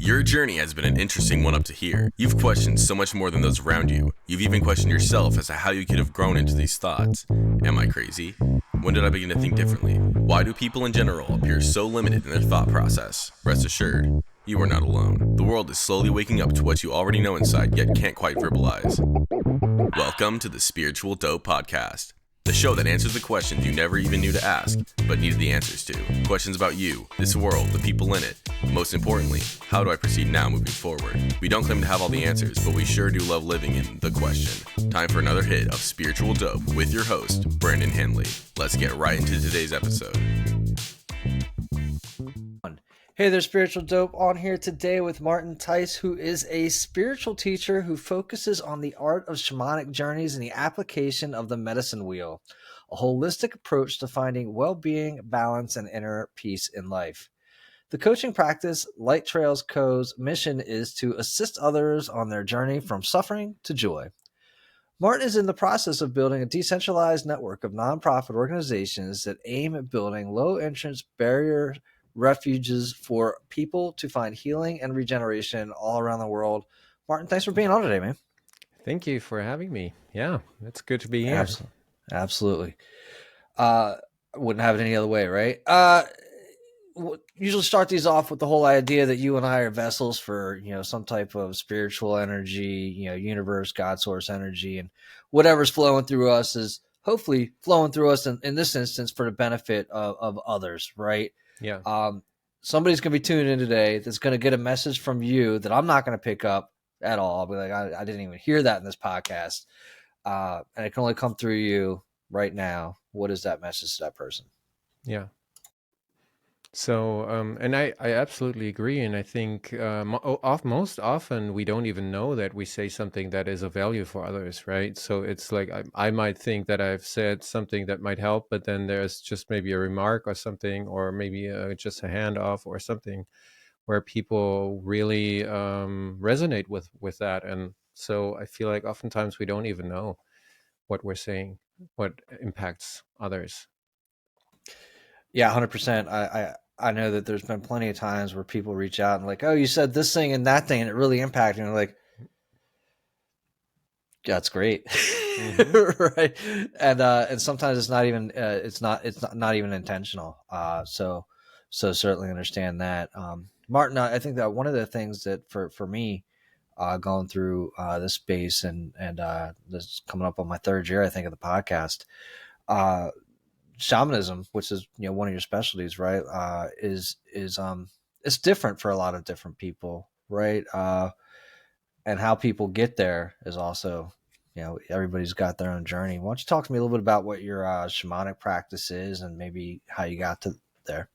Your journey has been an interesting one up to here. You've questioned so much more than those around you. You've even questioned yourself as to how you could have grown into these thoughts. Am I crazy? When did I begin to think differently? Why do people in general appear so limited in their thought process? Rest assured, you are not alone. The world is slowly waking up to what you already know inside, yet can't quite verbalize. Welcome to the Spiritual Dope Podcast, the show that answers the questions you never even knew to ask, but needed the answers to. Questions about you, this world, the people in it. Most importantly, how do I proceed now moving forward? We don't claim to have all the answers, but we sure do love living in the question. Time for another hit of Spiritual Dope with your host, Brandon Henley. Let's get right into today's episode. Hey there, Spiritual Dope, on here today with Martin Theis, who is a spiritual teacher who focuses on the art of shamanic journeys and the application of the medicine wheel, a holistic approach to finding well-being, balance, and inner peace in life. The coaching practice, Light Trails Co.'s mission is to assist others on their journey from suffering to joy. Martin is in the process of building a decentralized network of nonprofit organizations that aim at building low-entrance barrier refuges for people to find healing and regeneration all around the world. Martin, thanks for being on today, man. Thank you for having me. Yeah, it's good to be here. Absolutely. Wouldn't have it any other way, right? Usually start these off with the whole idea that you and I are vessels for, some type of spiritual energy, universe, God source energy, and whatever's flowing through us is hopefully flowing through us in this instance for the benefit of others, right? Yeah. Somebody's going to be tuning in today that's going to get a message from you that I'm not going to pick up at all. I'll be like, I didn't even hear that in this podcast. And it can only come through you right now. What is that message to that person? Yeah. So, and I absolutely agree. And I think most often we don't even know that we say something that is of value for others, right? So it's like I might think that I've said something that might help, but then there's just maybe a remark or something, or maybe just a handoff or something where people really resonate with that. And so I feel like oftentimes we don't even know what we're saying, what impacts others. Yeah, 100%. I know that there's been plenty of times where people reach out and like, oh, you said this thing and that thing, and it really impacted me. I'm like, yeah, that's great. Mm-hmm. Right. And sometimes it's not even, it's not even intentional. So certainly understand that. Martin, I think that one of the things that for me, going through this space and this is coming up on my third year, I think, of the podcast, shamanism, which is one of your specialties, right? Is it's different for a lot of different people, right? And how people get there is also, everybody's got their own journey. Why don't you talk to me a little bit about what your shamanic practice is and maybe how you got to there?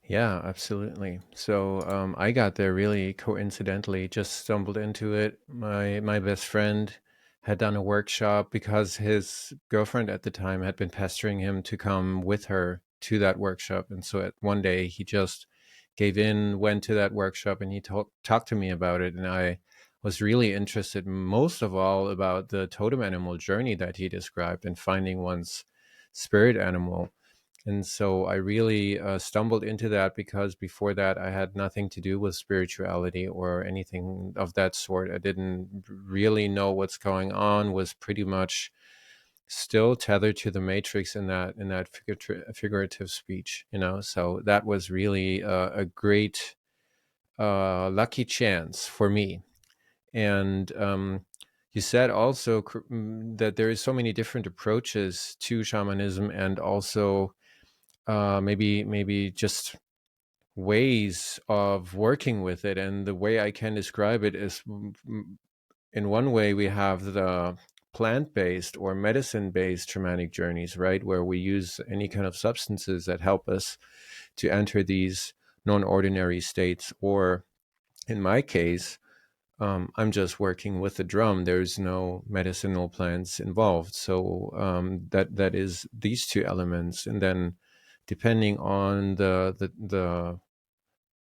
Yeah, absolutely. So I got there really coincidentally, just stumbled into it. My best friend had done a workshop because his girlfriend at the time had been pestering him to come with her to that workshop. And so one day he just gave in, went to that workshop, and he talked to me about it. And I was really interested most of all about the totem animal journey that he described and finding one's spirit animal. And so I really stumbled into that because before that I had nothing to do with spirituality or anything of that sort. I didn't really know what's going on, was pretty much still tethered to the matrix in that figurative speech, So that was really a great lucky chance for me. And you said also that there is so many different approaches to shamanism, and also maybe just ways of working with it. And the way I can describe it is, in one way, we have the plant-based or medicine-based shamanic journeys, right? Where we use any kind of substances that help us to enter these non-ordinary states. Or in my case, I'm just working with the drum. There's no medicinal plants involved. So that is these two elements. And then depending on the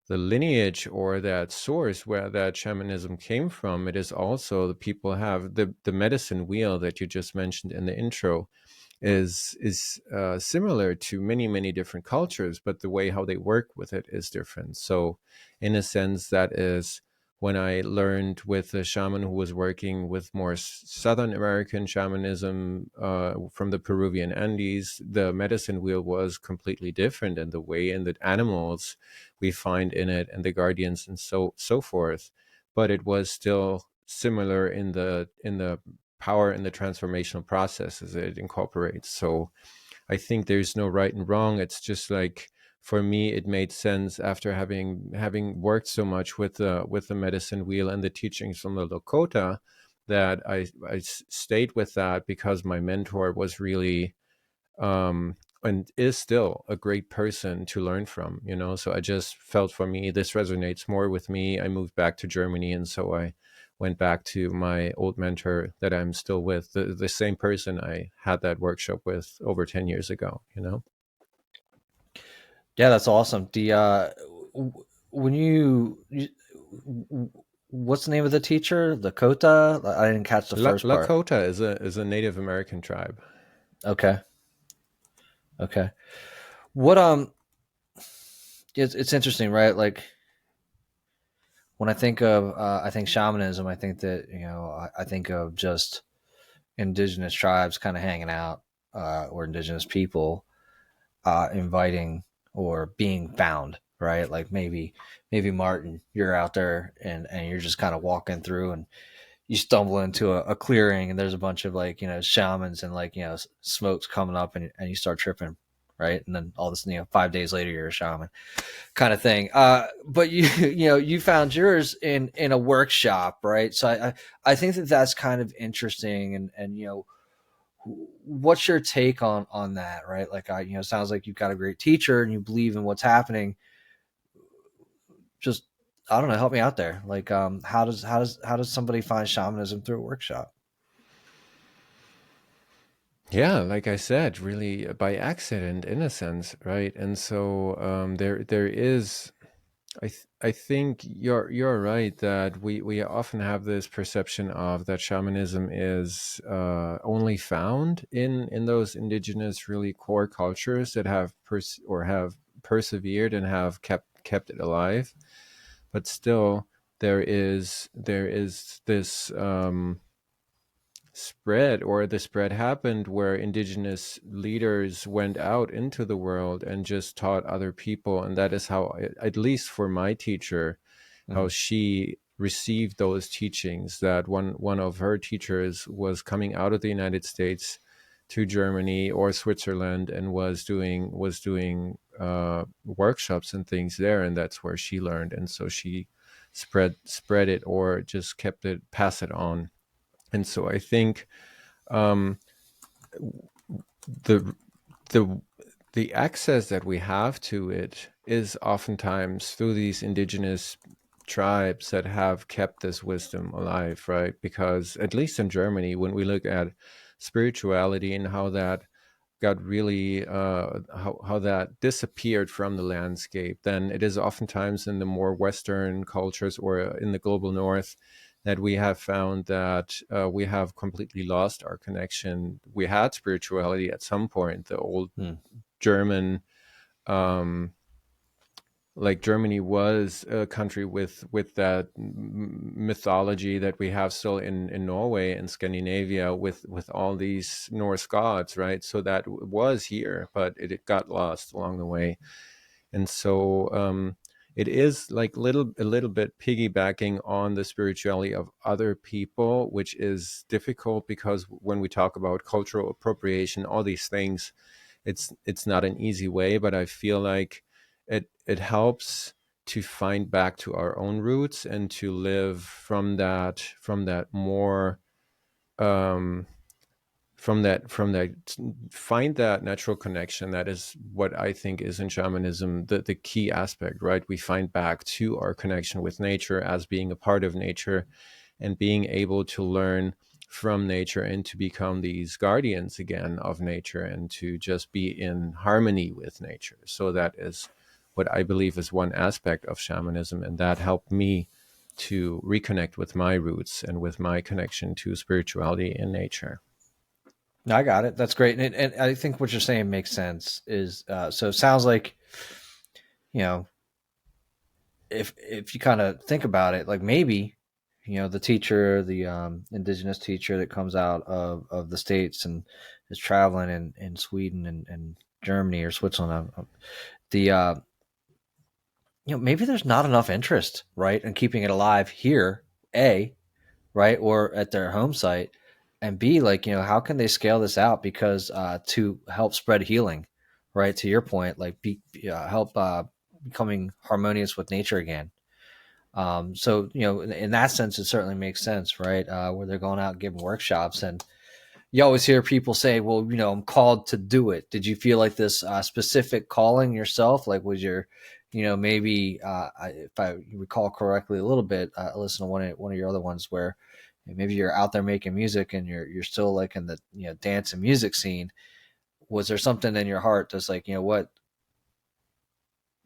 lineage or that source where that shamanism came from, it is also the people have the medicine wheel that you just mentioned in the intro. is similar to many different cultures, but the way how they work with it is different. So in a sense, that is when I learned with a shaman who was working with more Southern American shamanism from the Peruvian Andes, the medicine wheel was completely different in the way and the animals we find in it and the guardians and so forth. But it was still similar in the power and the transformational processes it incorporates. So I think there's no right and wrong. It's just like, for me, it made sense after having worked so much with the medicine wheel and the teachings from the Lakota, that I stayed with that because my mentor was really and is still a great person to learn from, you know. So I just felt, for me, this resonates more with me. I moved back to Germany, and so I went back to my old mentor that I'm still with, the same person I had that workshop with over 10 years ago, you know. Yeah, that's awesome. The when what's the name of the teacher? Lakota? I didn't catch the first part. Lakota is a Native American tribe. Okay. Okay. What it's interesting, right? Like when I think of I think shamanism, I think that, you know, I think of just indigenous tribes kind of hanging out, or indigenous people inviting or being found, right? Like maybe Martin, you're out there and you're just kind of walking through and you stumble into a clearing and there's a bunch of, like, you know, shamans and, like, you know, smoke's coming up and you start tripping, right? And then all this, you know, 5 days later you're a shaman kind of thing. But you you know, you found yours in a workshop, right? So I think that that's kind of interesting. And you know, what's your take on that, right? Like, you know, it sounds like you've got a great teacher and you believe in what's happening. Just, I don't know, help me out there. Like, how does somebody find shamanism through a workshop? Yeah, like I said, really by accident in a sense, right? And so there is, I think you're right that we often have this perception of that shamanism is only found in those indigenous, really core cultures that have have persevered and have kept it alive. But still, there is this spread, or the spread happened where indigenous leaders went out into the world and just taught other people. And that is how, at least for my teacher, how Mhm. she received those teachings. That one of her teachers was coming out of the United States to Germany or Switzerland and was doing workshops and things there, and that's where she learned. And so she spread it, or just kept it, pass it on. And so I think um, the the the access that we have to it is oftentimes through these indigenous tribes that have kept this wisdom alive, right? Because at least in Germany, when we look at spirituality and how that got really how that disappeared from the landscape, then it is oftentimes in the more Western cultures or in the global North that we have found that we have completely lost our connection. We had spirituality at some point. The old Hmm. German, um, like Germany was a country with that mythology that we have still in Norway and Scandinavia with all these Norse gods, right? So that was here, but it got lost along the way. And so it is like a little bit piggybacking on the spirituality of other people, which is difficult because when we talk about cultural appropriation, all these things, it's not an easy way. But I feel like it helps to find back to our own roots and to live from that more um, from that find that natural connection. That is what I think is in shamanism the key aspect, right? We find back to our connection with nature as being a part of nature, and being able to learn from nature and to become these guardians again of nature, and to just be in harmony with nature. So that is what I believe is one aspect of shamanism, and that helped me to reconnect with my roots and with my connection to spirituality and nature. No, I got it. That's great, and I think what you're saying makes sense. Is so it sounds like, you know, if you kind of think about it, like maybe, the teacher, the indigenous teacher that comes out of the states and is traveling in Sweden and Germany or Switzerland, the maybe there's not enough interest, right, in keeping it alive here, a right, or at their home site, and b, like, how can they scale this out, because to help spread healing, right, to your point, like help becoming harmonious with nature again. So, in that sense, it certainly makes sense, right? Where they're going out giving workshops, and you always hear people say, "Well, I'm called to do it." Did you feel like this specific calling yourself? Like, was your, maybe if I recall correctly, a little bit, listen to one of your other ones where maybe you're out there making music and you're still like in the dance and music scene. Was there something in your heart that's like, what,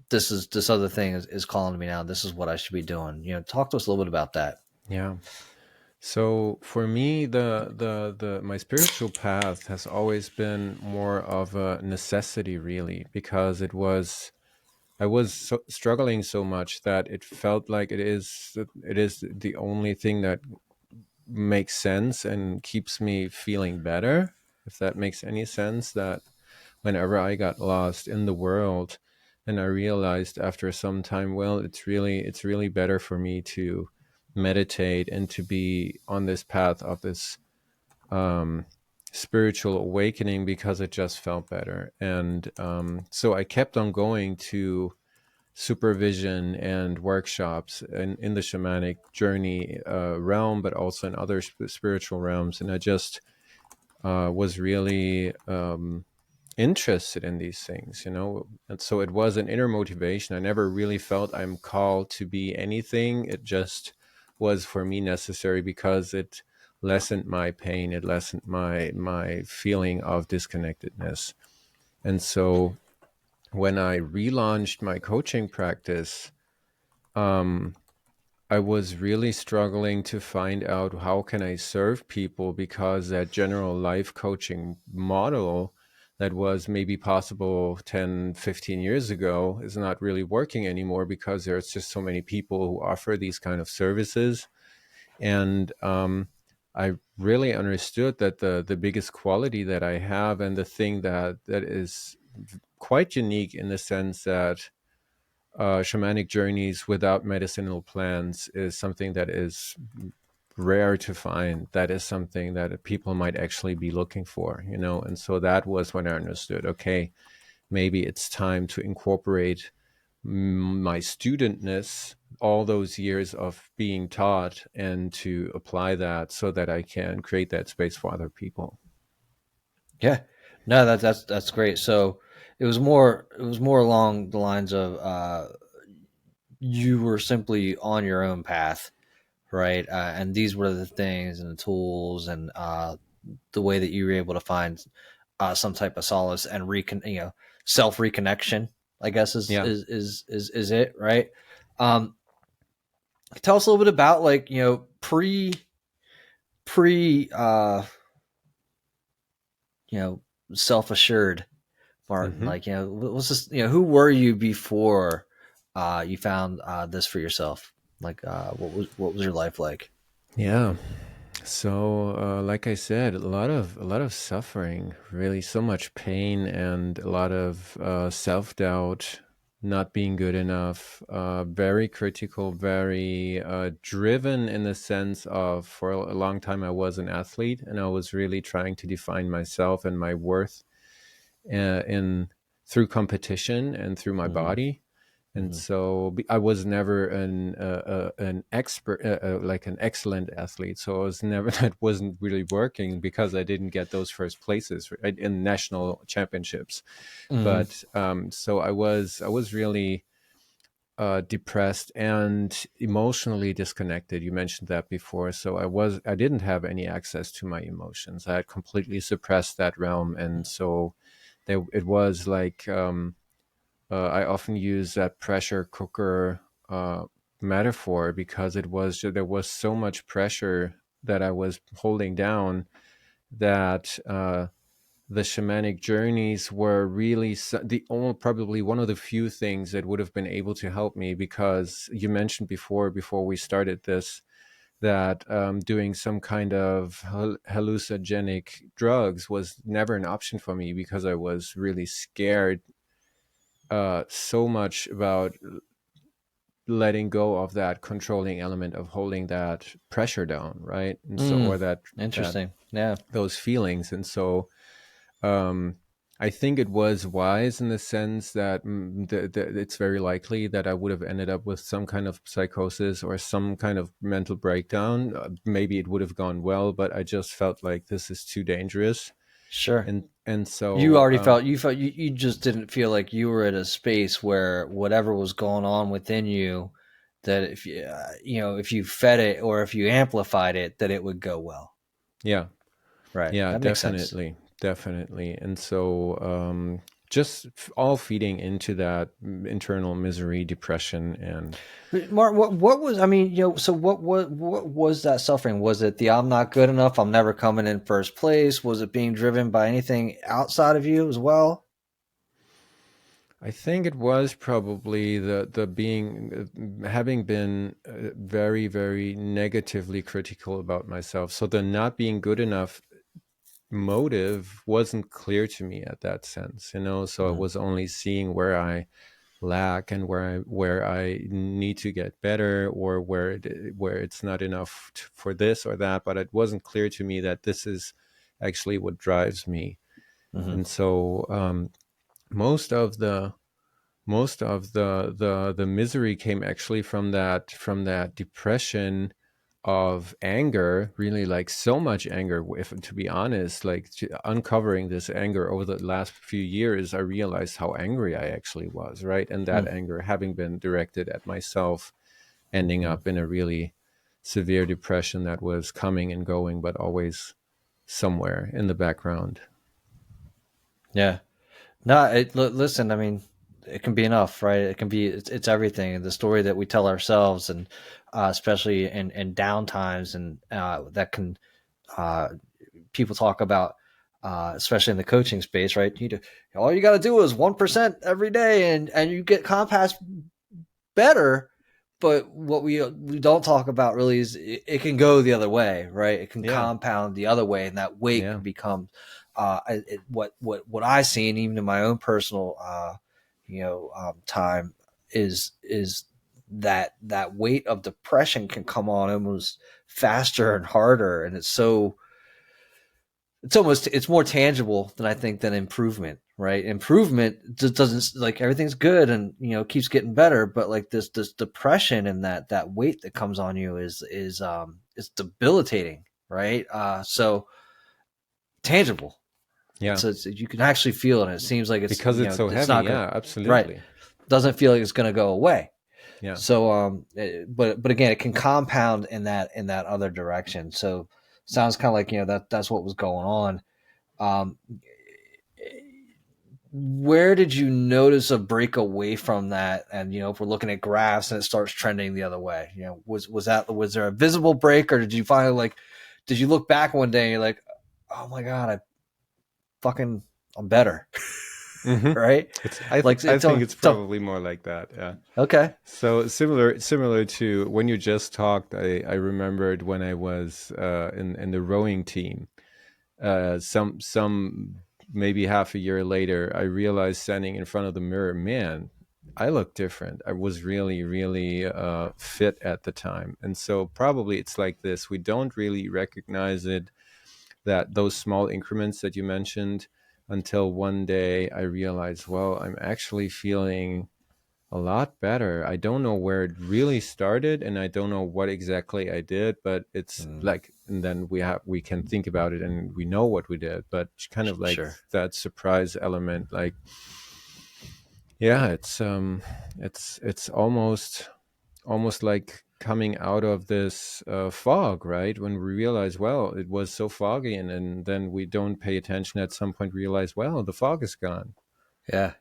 this other thing is calling to me now? This is what I should be doing. Talk to us a little bit about that. Yeah. So for me, the my spiritual path has always been more of a necessity, really, because I was struggling so much that it felt like it is the only thing that makes sense and keeps me feeling better, if that makes any sense. That whenever I got lost in the world, and I realized after some time, well, it's really better for me to meditate and to be on this path of this um, spiritual awakening, because it just felt better. And so I kept on going to supervision and workshops in the shamanic journey realm, but also in other spiritual realms. And I just was really interested in these things, and so it was an inner motivation. I never really felt I'm called to be anything. It just was for me necessary, because it lessened my pain, it lessened my feeling of disconnectedness. And so when I relaunched my coaching practice, um, I was really struggling to find out how can I serve people, because that general life coaching model that was maybe possible 10, 15 years ago is not really working anymore, because there's just so many people who offer these kind of services. And I really understood that the biggest quality that I have, and the thing that is quite unique, in the sense that shamanic journeys without medicinal plants is something that is rare to find. That is something that people might actually be looking for, And so that was when I understood, okay, maybe it's time to incorporate my studentness, all those years of being taught, and to apply that so that I can create that space for other people. Yeah, no, that's great. So it was more along the lines of you were simply on your own path, right? And these were the things and the tools and the way that you were able to find some type of solace and self reconnection, I guess is Yeah. is is is it, right? Um, tell us a little bit about, like, pre you know self assured Martin. hmm Like, what's this? Who were you before you found this for yourself? Like, what was your life like? Yeah. So, like I said, a lot of suffering, really, so much pain, and a lot of self-doubt, not being good enough, very critical, very driven, in the sense of, for a long time I was an athlete, and I was really trying to define myself and my worth in through competition and through my Hmm. body. And Hmm. so I was never an expert, like an excellent athlete. So I was never, that wasn't really working, because I didn't get those first places, right, in national championships. Hmm. But so I was really depressed and emotionally disconnected. You mentioned that before. So I didn't have any access to my emotions. I had completely suppressed that realm. And so it was like, I often use that pressure cooker metaphor, because there was so much pressure that I was holding down, that the shamanic journeys were really probably one of the few things that would have been able to help me, because you mentioned before we started this, that doing some kind of hallucinogenic drugs was never an option for me, because I was really scared so much about letting go of that controlling element of holding that pressure down, right? And so, or that Interesting. Yeah. those feelings. And so I think it was wise in the sense that it's very likely that I would have ended up with some kind of psychosis or some kind of mental breakdown. Maybe it would have gone well, but I just felt like this is too dangerous. Sure. And so You already you just didn't feel like you were at a space where whatever was going on within you, that if you, if you fed it or if you amplified it, that it would go well. Yeah. Right. Yeah, That makes sense. definitely. And so just all feeding into that internal misery, depression, and Mark, what was, I mean, so what was that suffering? Was it the I'm not good enough, I'm never coming in first place? Was it being driven by anything outside of you as well? I think it was probably the being having been very, very negatively critical about myself. So the not being good enough motive wasn't clear to me at that sense, so I was only seeing where I lack and where I need to get better, or where it's not enough for this or that, but it wasn't clear to me that this is actually what drives me. Mm-hmm. And so most of the the misery came actually from that depression of anger, really, like so much anger. If to be honest, like uncovering this anger over the last few years, I realized how angry I actually was, right? And that anger having been directed at myself, ending up in a really severe depression that was coming and going, but always somewhere in the background. Yeah. No, listen, I mean, it can be enough, right? It can be, it's everything. The story that we tell ourselves, and especially in down times, and that can, uh, people talk about, especially in the coaching space, right? All you got to do is 1% every day, and you get compass better. But what we don't talk about really is it can go the other way, right? It can compound the other way, and that weight can become what I see, and even in my own personal time is that weight of depression can come on almost faster and harder, and it's more tangible than I think than improvement, right? Improvement just doesn't, like, everything's good and keeps getting better, but like this depression and that weight that comes on you is debilitating, right? So tangible. Yeah. So you can actually feel it, and it seems like it's because it's so it's heavy. not Yeah, absolutely. Right. Doesn't feel like it's going to go away. Yeah. So but again, it can compound in that other direction. So sounds kind of like that's what was going on. Where did you notice a break away from that? And if we're looking at graphs and it starts trending the other way, was there a visible break, or did you finally, like, did you look back one day and you're like, oh my god, I'm better? Mm-hmm. Right? I think it's probably more like that. Yeah. Okay. So similar to when you just talked, I remembered when I was in the rowing team. Some maybe half a year later, I realized, standing in front of the mirror, man, I look different. I was really, really fit at the time. And so probably it's like this. We don't really recognize it, that those small increments that you mentioned, until one day I realized, well, I'm actually feeling a lot better. I don't know where it really started, and I don't know what exactly I did, but it's like, and then we can think about it and we know what we did, but kind of like that surprise element, like, yeah, it's almost like coming out of this fog, right? When we realize, well, it was so foggy, and then we don't pay attention. At some point, realize, well, the fog is gone. Yeah.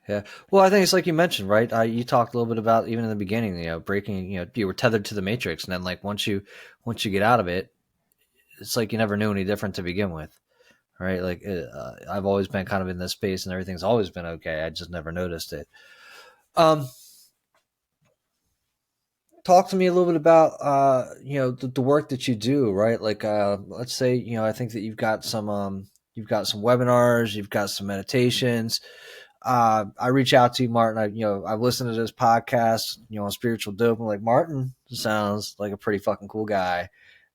Well, I think it's like you mentioned, right? You talked a little bit about, even in the beginning, breaking. You were tethered to the matrix, and then, like, once you get out of it, it's like you never knew any different to begin with, right? Like I've always been kind of in this space, and everything's always been okay. I just never noticed it. Um, Talk to me a little bit about the work that you do, right? Like let's say, I think that you've got some webinars, you've got some meditations. I reach out to you, Martin. I've listened to this podcast, on spiritual dope. I'm like, Martin sounds like a pretty fucking cool guy,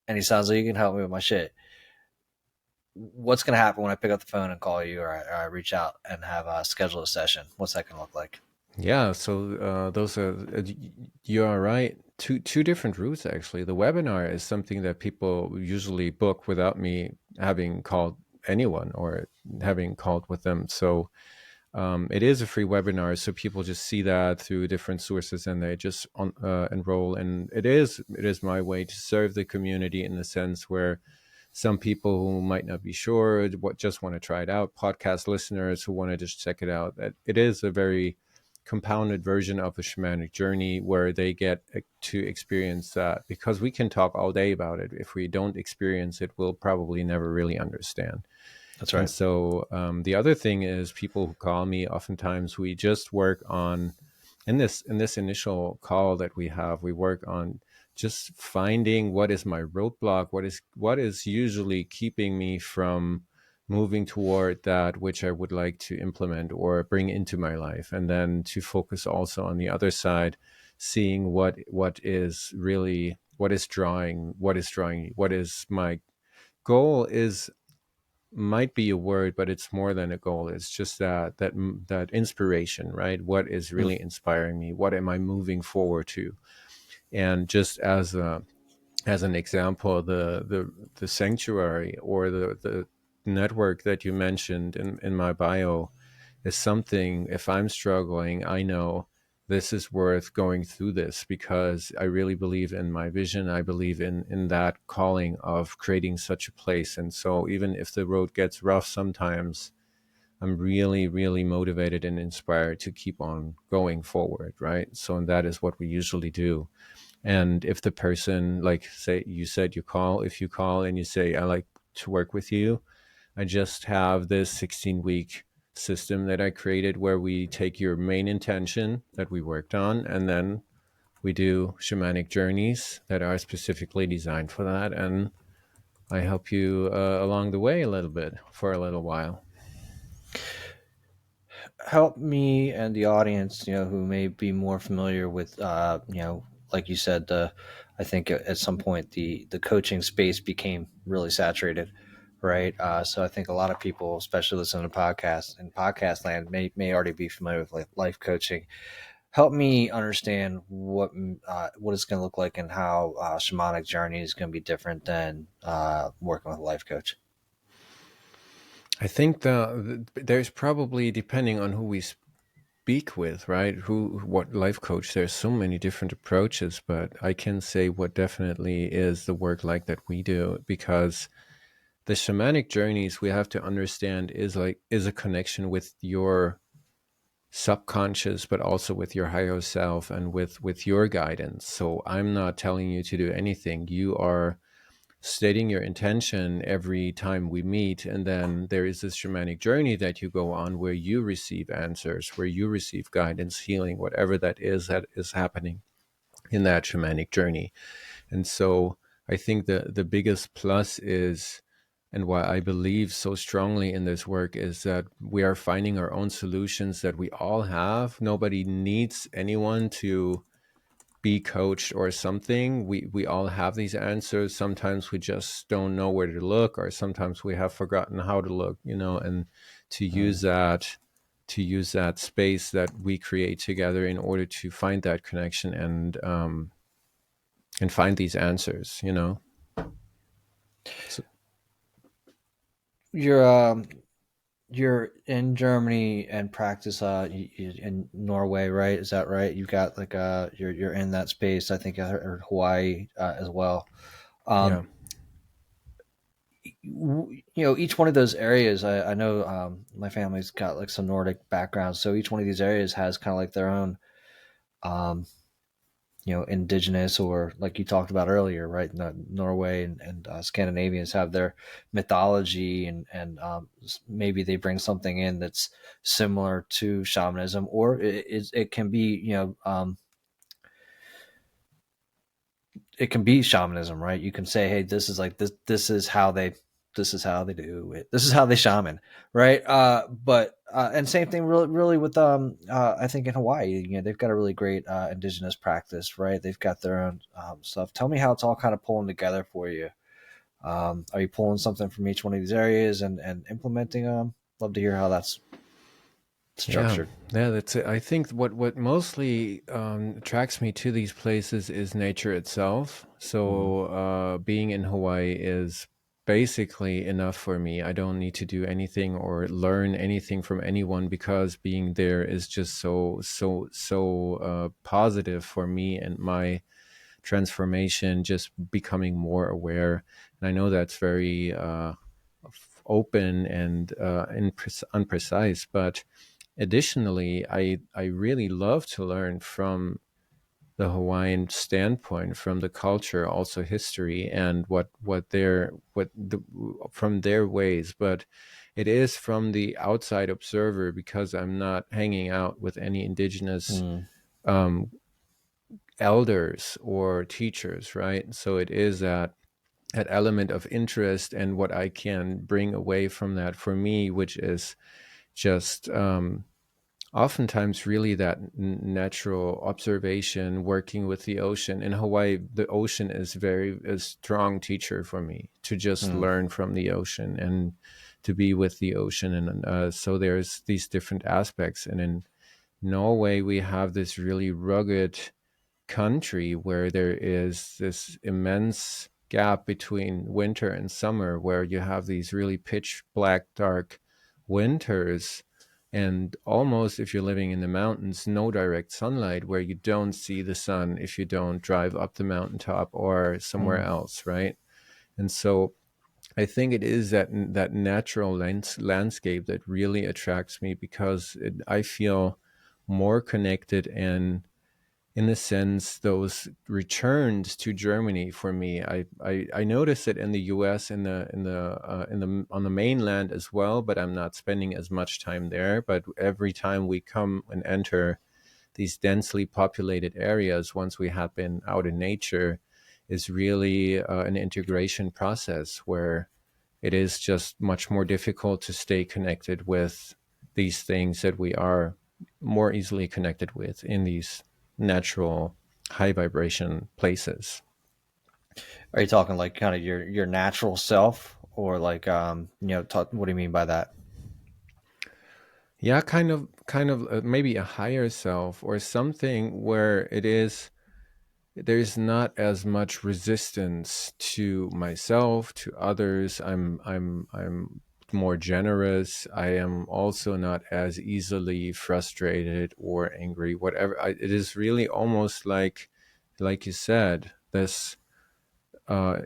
and he sounds like he can help me with my shit. What's going to happen when I pick up the phone and call you, or I reach out and have schedule a session? What's that going to look like? Yeah, so those are you are right. Two different routes actually. The webinar is something that people usually book without me having called anyone or having called with them. So it is a free webinar, so people just see that through different sources and they just enroll. And it is my way to serve the community in the sense where some people who might not be sure, just want to try it out, podcast listeners who want to just check it out. That it is a very compounded version of a shamanic journey where they get to experience that, because we can talk all day about it. If we don't experience it, we'll probably never really understand. That's And right. so the other thing is, people who call me, oftentimes we just work on, in this initial call that we have, we work on just finding what is my roadblock, what is usually keeping me from moving toward that which I would like to implement or bring into my life, and then to focus also on the other side, seeing what is really, what is my goal is, might be a word, but it's more than a goal. It's just that inspiration, right? What is really inspiring me? What am I moving forward to? And just as an example, the sanctuary or the network that you mentioned in my bio is something, if I'm struggling, I know this is worth going through this, because I really believe in my vision. I believe in that calling of creating such a place. And so even if the road gets rough sometimes, I'm really, really motivated and inspired to keep on going forward, right? So, and that is what we usually do. And if the person, like, say, if you call and you say, I like to work with you, I just have this 16-week system that I created where we take your main intention that we worked on, and then we do shamanic journeys that are specifically designed for that. And I help you along the way a little bit for a little while. Help me and the audience, who may be more familiar with, like you said, I think at some point the coaching space became really saturated, right? So I think a lot of people, especially listening to podcasts in podcast land, may already be familiar with like life coaching. Help me understand what it's going to look like, and how shamanic journey is going to be different than working with a life coach. I think there's probably, depending on who we speak with, right? What life coach, there's so many different approaches, but I can say what definitely is the work like that we do, because the shamanic journeys, we have to understand, is a connection with your subconscious, but also with your higher self and with your guidance. So I'm not telling you to do anything. You are stating your intention every time we meet, and then there is this shamanic journey that you go on where you receive answers, where you receive guidance, healing, whatever that is happening in that shamanic journey. And so I think the biggest plus is, and why I believe so strongly in this work, is that we are finding our own solutions that we all have. Nobody needs anyone to be coached or something. We all have these answers. Sometimes we just don't know where to look, or sometimes we have forgotten how to look, and to use that space that we create together in order to find that connection and find these answers, So, You're in Germany and practice in Norway, right? Is that right? You've got like you're in that space. I think I heard Hawaii as well. yeah. Um, each one of those areas, I know my family's got like some Nordic background, so each one of these areas has kind of like their own um, indigenous, or like you talked about earlier, right? Norway and Scandinavians have their mythology, and maybe they bring something in that's similar to shamanism, or it can be, it can be shamanism, right? You can say, hey, this is like this is how they do it. This is how they shaman, right? But and same thing really with I think in Hawaii, they've got a really great indigenous practice, right? They've got their own stuff. Tell me how it's all kind of pulling together for you. Are you pulling something from each one of these areas and implementing them? Love to hear how that's Yeah, structured. yeah, that's it. I think what mostly attracts me to these places is nature itself. Mm, So being in Hawaii is basically enough for me. I don't need to do anything or learn anything from anyone, because being there is just so positive for me and my transformation, just becoming more aware. And I know that's very open and unprecise, but additionally, I really love to learn from the Hawaiian standpoint, from the culture, also history, and from their ways. But it is from the outside observer, because I'm not hanging out with any indigenous mm, um, elders or teachers, right? So it is that element of interest and what I can bring away from that for me, which is just oftentimes really that natural observation, working with the ocean. In Hawaii, the ocean is very a strong teacher for me, to just mm. learn from the ocean and to be with the ocean. And so there's these different aspects. And in Norway, we have this really rugged country where there is this immense gap between winter and summer, where you have these really pitch black dark winters, and almost, if you're living in the mountains, no direct sunlight, where you don't see the sun if you don't drive up the mountaintop or somewhere Mm. else, right? And so I think it is that natural landscape that really attracts me, because I feel more connected. And in a sense, those returns to Germany for me, I notice it in the U.S. in the on the mainland as well, but I'm not spending as much time there. But every time we come and enter these densely populated areas, once we have been out in nature, is really an integration process where it is just much more difficult to stay connected with these things that we are more easily connected with in these natural high vibration places. Are you talking like kind of your natural self, or like what do you mean by that? Yeah, kind of maybe a higher self, or something where it is there's not as much resistance to myself, to others. I'm more generous. I am also not as easily frustrated or angry, whatever. It is really almost like you said, this uh,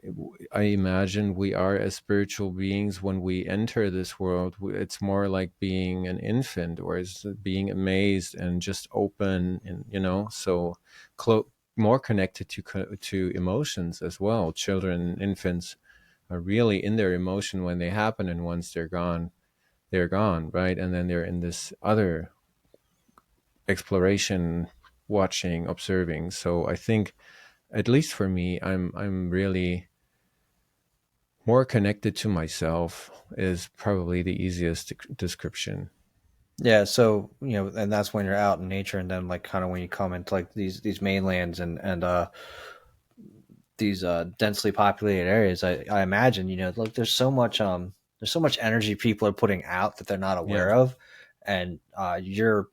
I imagine we are, as spiritual beings, when we enter this world, it's more like being an infant, or is being amazed and just open, and so more connected to emotions as well. Children and infants are really in their emotion when they happen, and once they're gone, right? And then they're in this other exploration, watching, observing. So I think, at least for me, I'm really more connected to myself is probably the easiest description. Yeah, so and that's when you're out in nature, and then like kind of when you come into like these mainlands and these densely populated areas. I imagine like there's so much energy people are putting out that they're not Yeah. aware of, and you're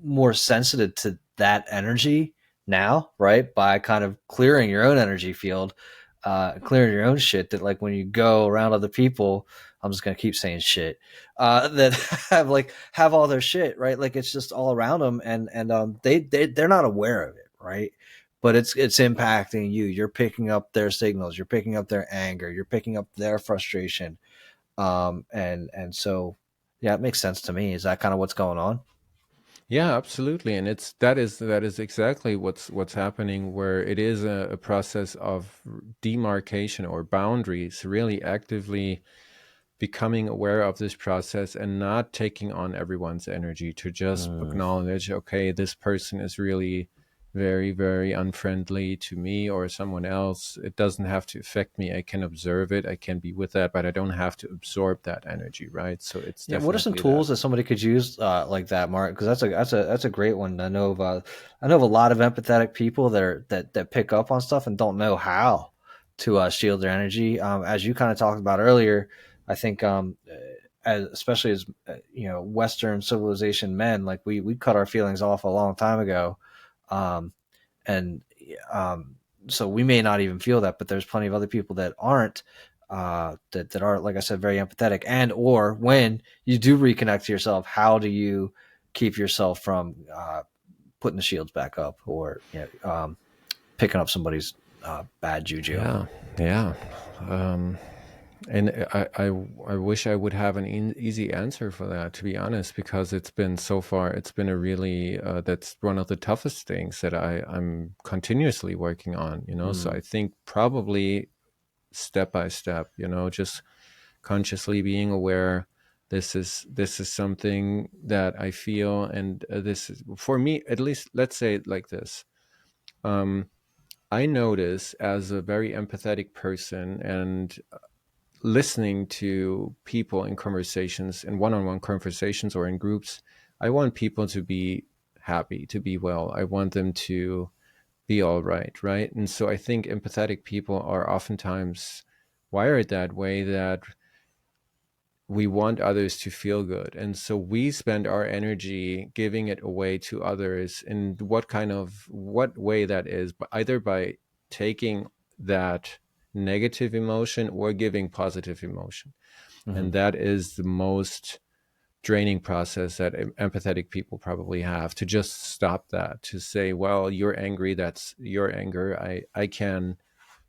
more sensitive to that energy now, right? By kind of clearing your own energy field, clearing your own shit. That like when you go around other people, I'm just gonna keep saying shit. That have all their shit, right? Like it's just all around them, and they're not aware of it, right? But it's impacting you. You're picking up their signals. You're picking up their anger. You're picking up their frustration. And so yeah, it makes sense to me. Is that kind of what's going on? Yeah, absolutely. And that is exactly what's happening, where it is a process of demarcation or boundaries, really actively becoming aware of this process and not taking on everyone's energy, to just Mm. acknowledge, okay, this person is really very, very unfriendly to me or someone else. It doesn't have to affect me. I can observe it. I can be with that, but I don't have to absorb that energy, right? So it's Yeah, what are some definitely that. tools that somebody could use like that, Mark? Because that's a great one. I know of a lot of empathetic people that pick up on stuff and don't know how to shield their energy. As you kind of talked about earlier, I think especially as Western civilization men, like we cut our feelings off a long time ago, um, and um, so we may not even feel that, but there's plenty of other people that aren't that are, like I said, very empathetic. And or when you do reconnect to yourself, how do you keep yourself from putting the shields back up, or picking up somebody's bad juju? Yeah, yeah. Um, and I wish I would have an easy answer for that, to be honest, because it's been so far, it's been a really, that's one of the toughest things that I'm continuously working on, So Mm. I think probably step by step, just consciously being aware, this is something that I feel, and this is, for me at least, let's say it like this. Um, I notice, as a very empathetic person, and listening to people in conversations, in one-on-one conversations or in groups, I want people to be happy, to be well. I want them to be all right, right? And so I think empathetic people are oftentimes wired that way, that we want others to feel good. And so we spend our energy giving it away to others, in what way that is, but either by taking that negative emotion or giving positive emotion. Hmm. And that is the most draining process that empathetic people probably have, to just stop that, to say, well, you're angry, that's your anger. I can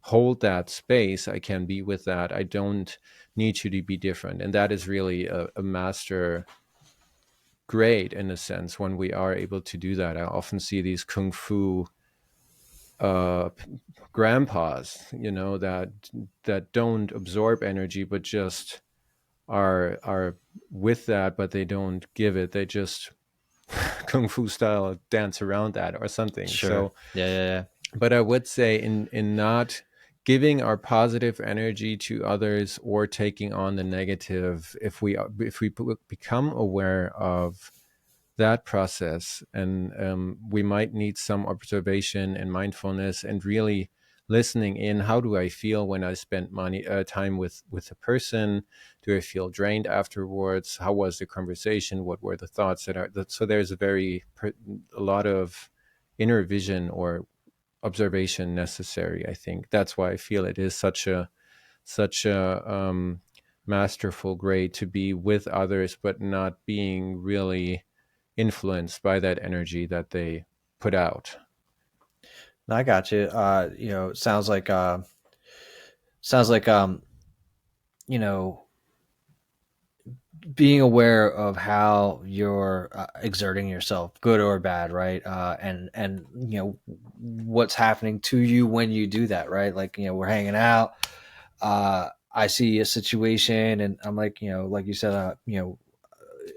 hold that space. I can be with that. I don't need you to be different. And that is really a master grade, in a sense, when we are able to do that. I often see these kung fu uh, grandpas, that don't absorb energy, but just are with that, but they don't give it. They just kung fu style dance around that or something. Sure. So, Yeah. Yeah. Yeah. but I would say, in not giving our positive energy to others or taking on the negative, if we become aware of that process, and we might need some observation and mindfulness, and really listening in, how do I feel when I spend time with a person? Do I feel drained afterwards? How was the conversation? What were the thoughts so there's a lot of inner vision or observation necessary. I think that's why I feel it is such a masterful grade, to be with others, but not being really influenced by that energy that they put out. No, I got you. It sounds like you know being aware of how you're exerting yourself, good or bad, right? And what's happening to you when you do that, right? Like, we're hanging out. I see a situation, and I'm like, like you said,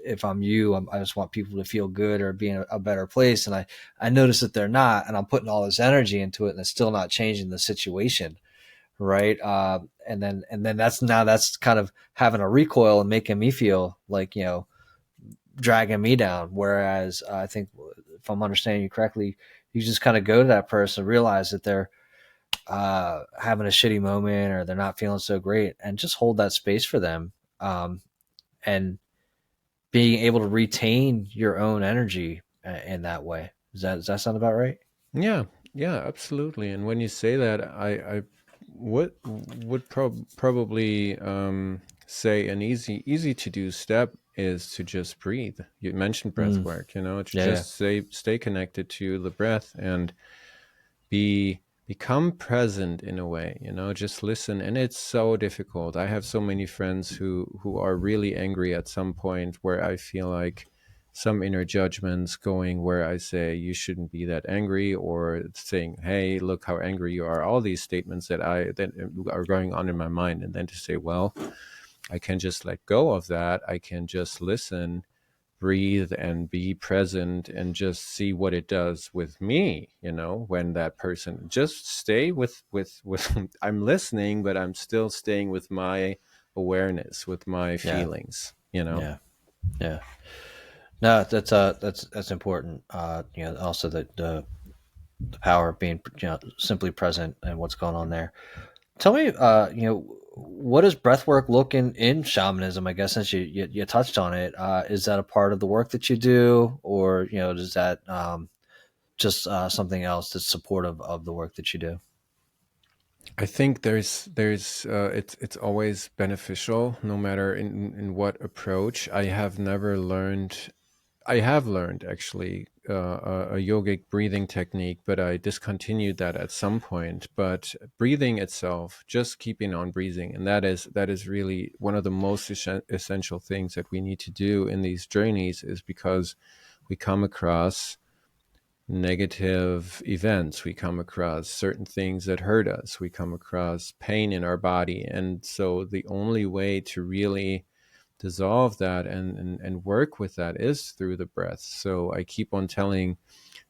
if I'm you, I just want people to feel good or be in a better place, and I notice that they're not, and I'm putting all this energy into it, and it's still not changing the situation, right? And then that's kind of having a recoil and making me feel like, dragging me down. Whereas I think, if I'm understanding you correctly, you just kind of go to that person, realize that they're having a shitty moment, or they're not feeling so great, and just hold that space for them, and being able to retain your own energy in that way. Does that sound about right? Yeah, yeah, absolutely. And when you say that, I would probably say an easy to do step is to just breathe. You mentioned breath Mm, work, to yeah, yeah. just stay connected to the breath, and become present in a way, just listen. And it's so difficult. I have so many friends who are really angry at some point, where I feel like some inner judgments going where I say you shouldn't be that angry, or saying, hey, look how angry you are, all these statements that are going on in my mind. And then to say, well, I can just let go of that. I can just listen, breathe, and be present, and just see what it does with me, when that person, just stay with I'm listening, but I'm still staying with my awareness, with my Yeah. feelings. Yeah. Yeah. No, that's important. Also the power of being, simply present and what's going on there. Tell me, what does breath work look in shamanism? I guess since you touched on it, is that a part of the work that you do, or does that just something else that's supportive of the work that you do? I think it's always beneficial, no matter in what approach. I have learned actually a yogic breathing technique, but I discontinued that at some point. But breathing itself, just keeping on breathing, and that is really one of the most essential things that we need to do in these journeys, is because we come across negative events, we come across certain things that hurt us, we come across pain in our body. And so the only way to really dissolve that and work with that is through the breath. So I keep on telling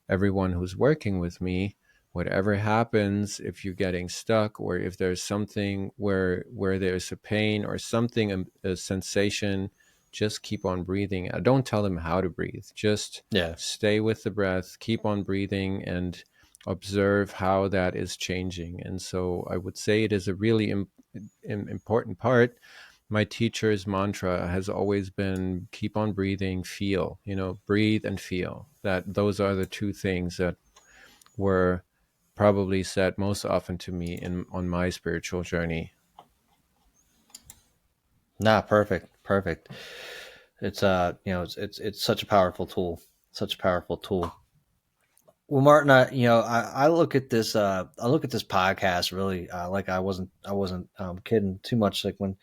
everyone who's working with me, whatever happens, if you're getting stuck, or if there's something where there's a pain or something, a sensation, just keep on breathing. I don't tell them how to breathe, just Yeah. stay with the breath, keep on breathing, and observe how that is changing. And so I would say it is a really important part. My teacher's mantra has always been keep on breathing, feel, breathe and feel. That those are the two things that were probably said most often to me on my spiritual journey. Nah, perfect. It's it's such a powerful tool, such a powerful tool. Well, Martin, I look at this podcast really, like I wasn't kidding too much. Like when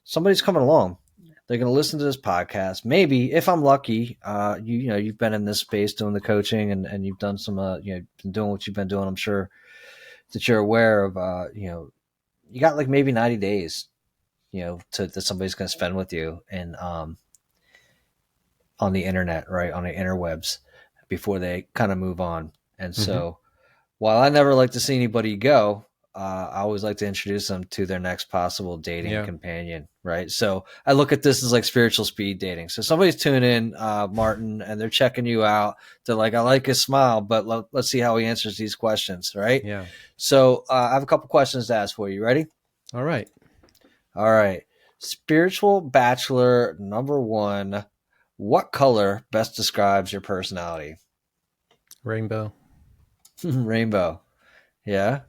somebody's coming along, they're going to listen to this podcast. Maybe if I'm lucky, you've been in this space doing the coaching, and you've done some, been doing what you've been doing. I'm sure that you're aware of, you got like maybe 90 days, that somebody's going to spend with you, and on the internet, right, on the interwebs, before they kind of move on. And so, while I never like to see anybody go, I always like to introduce them to their next possible dating companion, right? So I look at this as like spiritual speed dating. So somebody's tuning in, Martin, and they're checking you out. They're like, I like his smile, but let's see how he answers these questions, right? Yeah. So I have a couple questions to ask for you. Ready? All right. All right. Spiritual bachelor number one. What color best describes your personality? Rainbow. Rainbow. Yeah.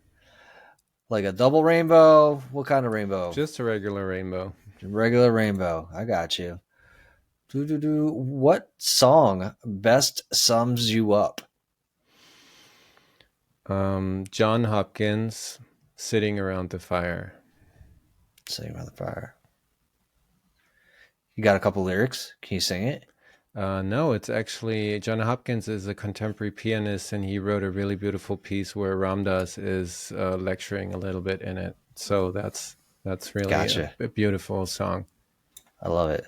Like a double rainbow? What kind of rainbow? Just a regular rainbow. Regular rainbow. I got you. What song best sums you up? John Hopkins, Sitting Around the Fire. Sitting around the fire. You got a couple lyrics? Can you sing it? No, it's actually, John Hopkins is a contemporary pianist, and he wrote a really beautiful piece where Ramdas is lecturing a little bit in it. So that's really a beautiful song. I love it.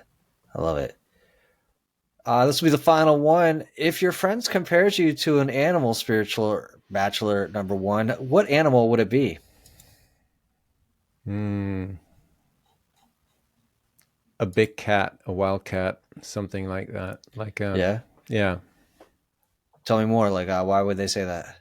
This will be the final one. If your friends compares you to an animal, spiritual bachelor number one, what animal would it be? A big cat, a wild cat, something like that. Like yeah. Tell me more. Like why would they say that?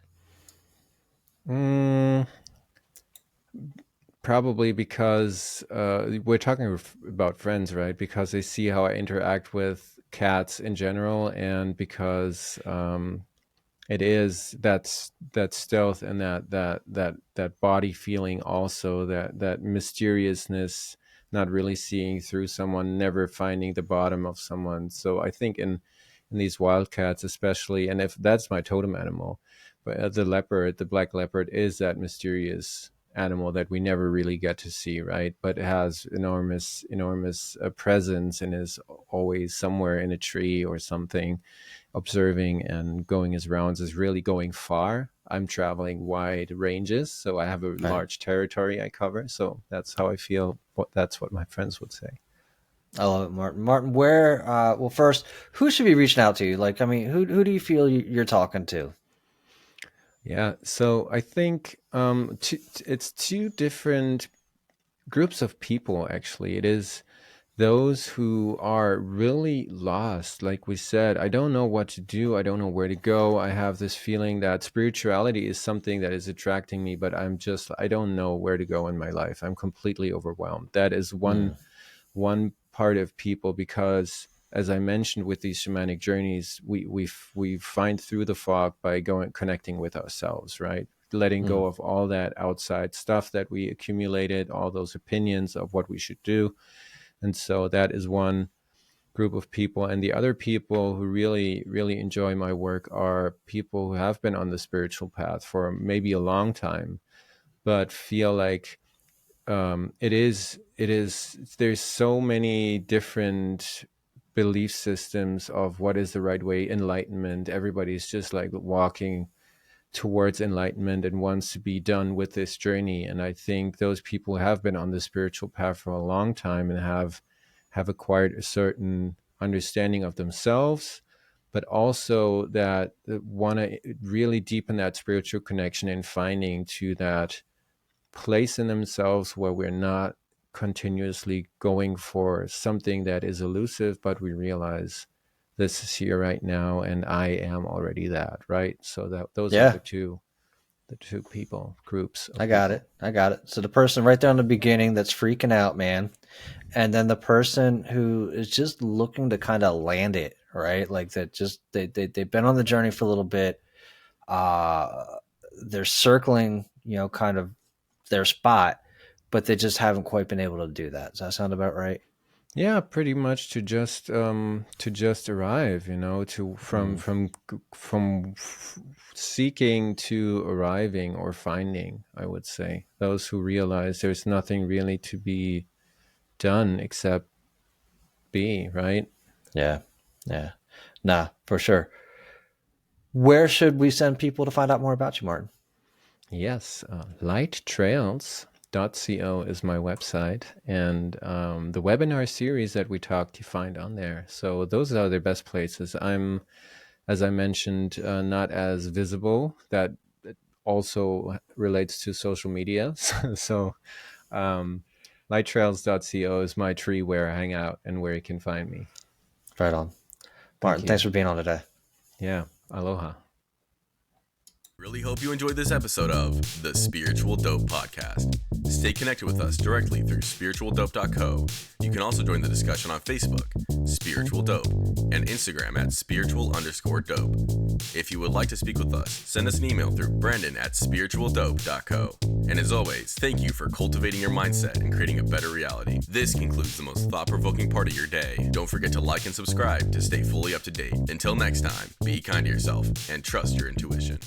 Probably because we're talking about friends, right? Because they see how I interact with cats in general, and because it is that stealth and that body feeling, also that mysteriousness, not really seeing through someone, never finding the bottom of someone. So I think in these wildcats especially, and if that's my totem animal, but the black leopard is that mysterious animal that we never really get to see, right? But it has enormous presence and is always somewhere in a tree or something, observing and going his rounds, is really going far. I'm traveling wide ranges, so I have a large territory I cover. So that's how I feel. That's what my friends would say. I love it, Martin. Martin, where? Well, first, who should be reaching out to you? Like, I mean, who do you feel you're talking to? Yeah, so I think it's two different groups of people, actually. It is those who are really lost. Like we said, I don't know what to do. I don't know where to go. I have this feeling that spirituality is something that is attracting me, but I don't know where to go in my life. I'm completely overwhelmed. That is one part of people, because as I mentioned, with these shamanic journeys, we find through the fog by connecting with ourselves, right? Letting go of all that outside stuff that we accumulated, all those opinions of what we should do. And so that is one group of people. And the other people who really, really enjoy my work are people who have been on the spiritual path for maybe a long time, but feel like there's so many different belief systems of what is the right way, enlightenment. Everybody's just like walking towards enlightenment and wants to be done with this journey. And I think those people have been on the spiritual path for a long time and have acquired a certain understanding of themselves, but also that want to really deepen that spiritual connection and finding to that place in themselves where we're not continuously going for something that is elusive, but we realize this is here right now and I am already that, right? So that those are the two people groups. I got it. So the person right there in the beginning that's freaking out, man, and then the person who is just looking to kind of land it, right? Like that, just they've been on the journey for a little bit. They're circling, kind of their spot, but they just haven't quite been able to do that. Does that sound about right? Yeah, pretty much to just arrive, from seeking to arriving or finding, I would say. Those who realize there's nothing really to be done except be, right? Yeah. Nah, for sure. Where should we send people to find out more about you, Martin? Yes, lighttrails.co is my website, and the webinar series that we talked, you find on there. So those are the best places. I'm, as I mentioned, not as visible. That also relates to social media. So lighttrails.co is my tree where I hang out and where you can find me. Right on. Martin, thanks for being on today. Yeah, aloha. Really hope you enjoyed this episode of the Spiritual Dope Podcast. Stay connected with us directly through spiritualdope.co. You can also join the discussion on Facebook, Spiritual Dope, and Instagram at spiritual_dope. If you would like to speak with us, send us an email through brandon@spiritualdope.co. And as always, thank you for cultivating your mindset and creating a better reality. This concludes the most thought-provoking part of your day. Don't forget to like and subscribe to stay fully up to date. Until next time, be kind to yourself and trust your intuition.